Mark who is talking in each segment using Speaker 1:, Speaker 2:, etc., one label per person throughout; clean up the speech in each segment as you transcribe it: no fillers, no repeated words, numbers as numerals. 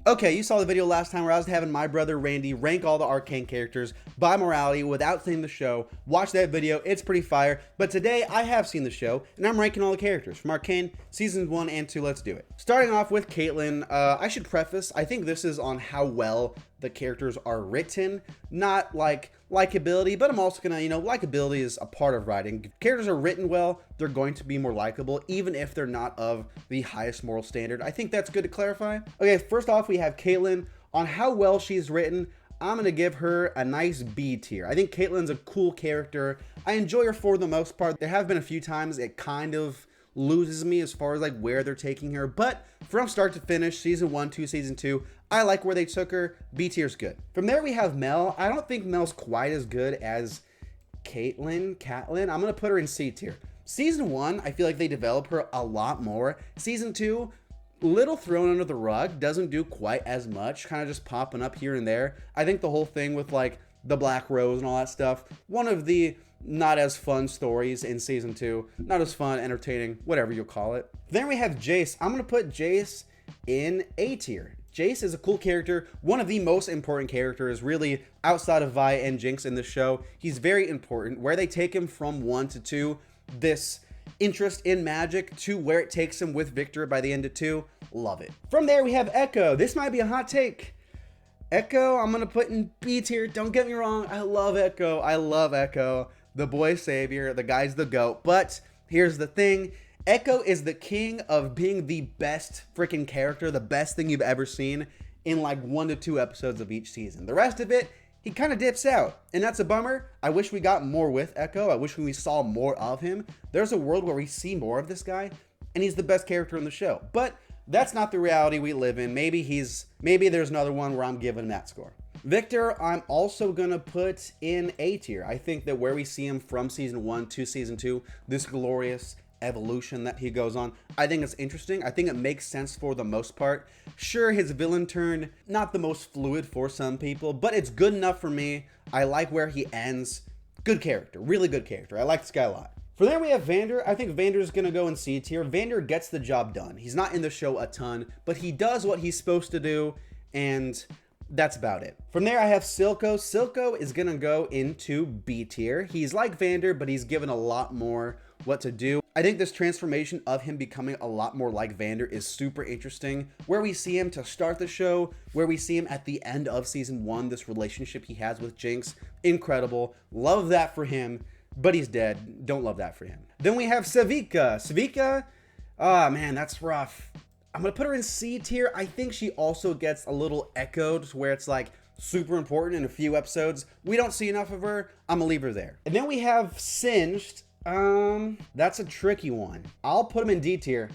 Speaker 1: Okay, you saw the video last time where I was having my brother Randy rank all the Arcane characters by morality without seeing the show. Watch that video, it's pretty fire. But today I have seen the show and I'm ranking all the characters from Arcane seasons 1 and 2. Let's do it. Starting off with Caitlyn, I should preface, I think this is on how well the characters are written, not like likability, but I'm also gonna, likability is a part of writing. If characters are written well, they're going to be more likable, even if they're not of the highest moral standard. I think that's good to clarify. Okay, first off, we have Caitlyn. On how well she's written, I'm gonna give her a nice B tier. I think Caitlyn's a cool character. I enjoy her for the most part. There have been a few times it kind of loses me as far as like where they're taking her, but from start to finish, season 1 to season 2, I like where they took her. B tier's good. From there we have Mel. I don't think Mel's quite as good as Caitlyn. I'm gonna put her in C tier. Season 1, I feel like they develop her a lot more. Season 2, little thrown under the rug, doesn't do quite as much, kind of just popping up here and there. I think the whole thing with like the Black Rose and all that stuff, one of the not as fun stories in season 2, not as fun, entertaining, whatever you'll call it. Then we have Jace. I'm gonna put Jace in A tier. Jace is a cool character, one of the most important characters really outside of Vi and Jinx in the show. He's very important. Where they take him from 1 to 2, this interest in magic, to where it takes him with Victor by the end of 2, love it. From there we have Ekko. This might be a hot take. Ekko, I'm gonna put in B tier. Don't get me wrong, I love Ekko. I love Ekko. The boy savior, the guy's the GOAT. But here's the thing. Ekko is the king of being the best freaking character, the best thing you've ever seen in like 1 to 2 episodes of each season. The rest of it, he kind of dips out, and that's a bummer. I wish we got more with Ekko. I wish we saw more of him. There's a world where we see more of this guy, and he's the best character in the show. But that's not the reality we live in. Maybe there's another one where I'm giving that score. Victor, I'm also gonna put in A tier. I think that where we see him from season 1 to season 2, this glorious evolution that he goes on, I think it's interesting. I think it makes sense for the most part. Sure, his villain turn, not the most fluid for some people, but it's good enough for me. I like where he ends. Good character, really good character. I like this guy a lot. For there we have Vander. I think Vander's gonna go in C tier. Vander gets the job done. He's not in the show a ton, but he does what he's supposed to do, and that's about it. From there, I have Silco. Silco is gonna go into B tier. He's like Vander, but he's given a lot more what to do. I think this transformation of him becoming a lot more like Vander is super interesting. Where we see him to start the show, where we see him at the end of season 1, this relationship he has with Jinx, incredible. Love that for him, but he's dead. Don't love that for him. Then we have Savika. Savika, oh man, that's rough. I'm gonna put her in C tier. I think she also gets a little echoed to where it's like super important in a few episodes. We don't see enough of her. I'm gonna leave her there. And then we have Singed. That's a tricky one. I'll put him in D tier.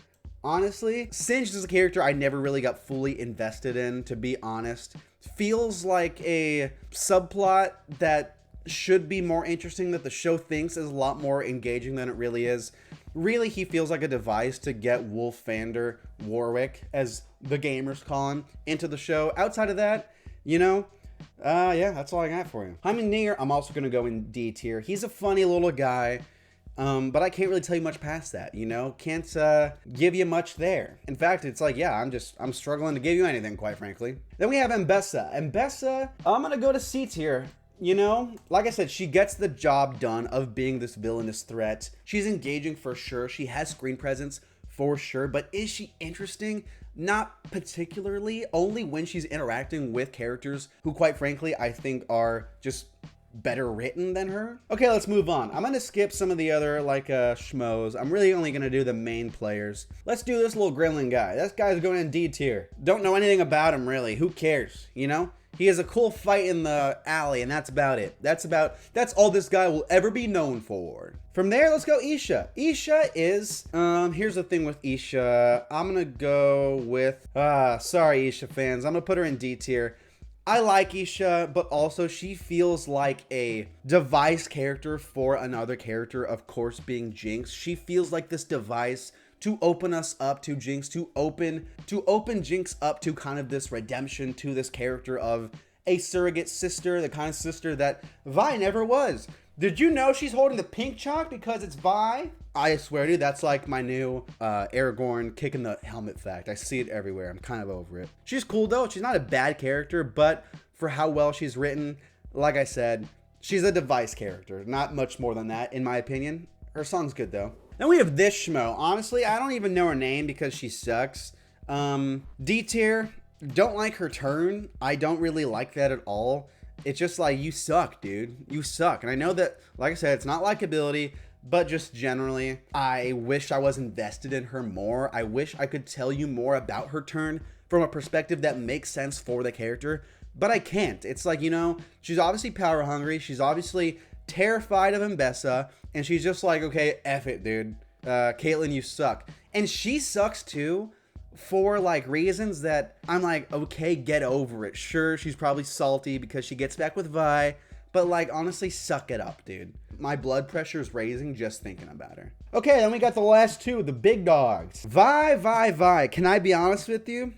Speaker 1: Honestly, Singed is a character I never really got fully invested in, to be honest. Feels like a subplot that should be more interesting, that the show thinks is a lot more engaging than it really is. Really, he feels like a device to get Wolf, Vander, Warwick, as the gamers call him, into the show. Outside of that, yeah, that's all I got for you. Heimerdinger, I'm also going to go in D tier. He's a funny little guy, but I can't really tell you much past that, Can't give you much there. In fact, it's like, yeah, I'm struggling to give you anything, quite frankly. Then we have Essa. Essa, I'm going to go to C tier. Like I said, she gets the job done of being this villainous threat. She's engaging for sure. She has screen presence for sure. But is she interesting? Not particularly. Only when she's interacting with characters who, quite frankly, I think are just better written than her. Okay, let's move on. I'm gonna skip some of the other schmoes. I'm really only gonna do the main players. Let's do this little gremlin guy. This guy's going in D tier. Don't know anything about him really. Who cares? He has a cool fight in the alley, and that's about it. That's all this guy will ever be known for. From there, let's go Isha. Isha is, here's the thing with Isha. I'm gonna go with, sorry Isha fans, I'm gonna put her in D tier. I like Isha, but also she feels like a device character for another character, of course being Jinx. She feels like this device to open us up to Jinx, to open Jinx up to kind of this redemption, to this character of a surrogate sister, the kind of sister that Vi never was. Did you know she's holding the pink chalk because it's Vi? I swear to you, that's like my new Aragorn kicking the helmet fact. I see it everywhere. I'm kind of over it. She's cool though. She's not a bad character, but for how well she's written, like I said, she's a device character. Not much more than that, in my opinion. Her song's good though. Then we have this schmo. Honestly, I don't even know her name because she sucks. D tier. Don't like her turn. I don't really like that at all. It's just like, you suck, dude. You suck. And I know that, like I said, it's not likability, but just generally, I wish I was invested in her more. I wish I could tell you more about her turn from a perspective that makes sense for the character, but I can't. It's like, you know, she's obviously power hungry. She's obviously terrified of Essa, and she's just like, okay, F it, dude. Caitlyn, you suck. And she sucks too, for like reasons that I'm like, okay, get over it. Sure, she's probably salty because she gets back with Vi, but like, honestly, suck it up, dude. My blood pressure is raising just thinking about her. Okay, then we got the last two, the big dogs. Vi. Can I be honest with you?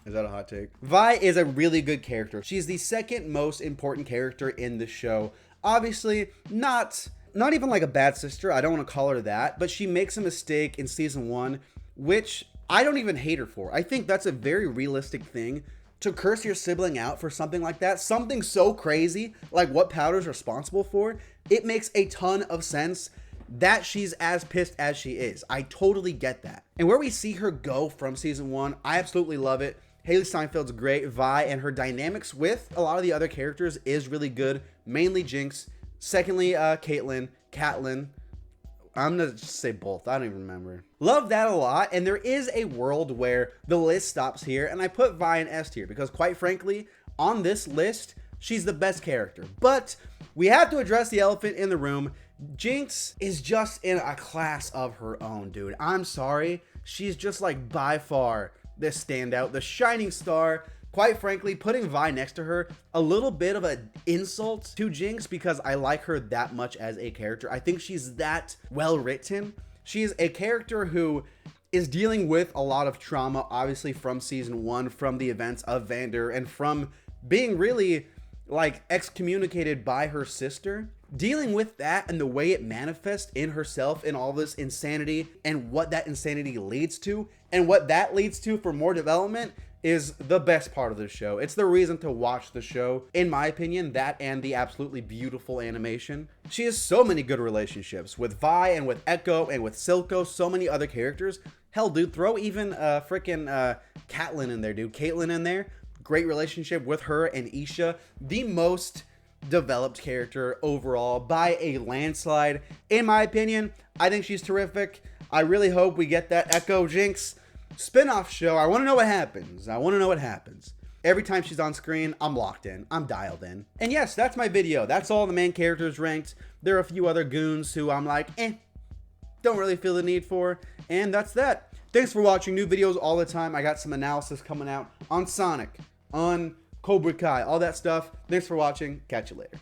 Speaker 1: Is that a hot take? Vi is a really good character. She's the second most important character in the show. Obviously, not even like a bad sister. I don't want to call her that, but she makes a mistake in season 1, which I don't even hate her for. I think that's a very realistic thing to curse your sibling out for something like that. Something so crazy, like what Powder's responsible for. It makes a ton of sense that she's as pissed as she is. I totally get that. And where we see her go from season 1, I absolutely love it. Haley Steinfeld's great. Vi and her dynamics with a lot of the other characters is really good. Mainly Jinx. Secondly, Caitlyn. I'm gonna just say both. I don't even remember. Love that a lot. And there is a world where the list stops here, and I put Vi in S tier because, quite frankly, on this list, she's the best character. But we have to address the elephant in the room. Jinx is just in a class of her own, dude. I'm sorry. She's just like by far the standout, the shining star. Quite frankly, putting Vi next to her, a little bit of an insult to Jinx because I like her that much as a character. I think she's that well written. She's a character who is dealing with a lot of trauma, obviously from season 1, from the events of Vander, and from being really like excommunicated by her sister. Dealing with that and the way it manifests in herself and all this insanity and what that insanity leads to and what that leads to for more development is the best part of the show. It's the reason to watch the show, in my opinion, that and the absolutely beautiful animation. She has so many good relationships with Vi and with Ekko and with Silco, so many other characters. Hell, dude, throw even freaking Caitlyn in there, dude. Caitlyn in there. Great relationship with her and Essa. The most developed character overall by a landslide. In my opinion, I think she's terrific. I really hope we get that Ekko Jinx spin-off show. I want to know what happens. Every time she's on screen, I'm locked in. I'm dialed in. And yes, that's my video. That's all the main characters ranked. There are a few other goons who I'm like, don't really feel the need for. And that's that. Thanks for watching. New videos all the time. I got some analysis coming out on Sonic, on Cobra Kai, all that stuff. Thanks for watching. Catch you later.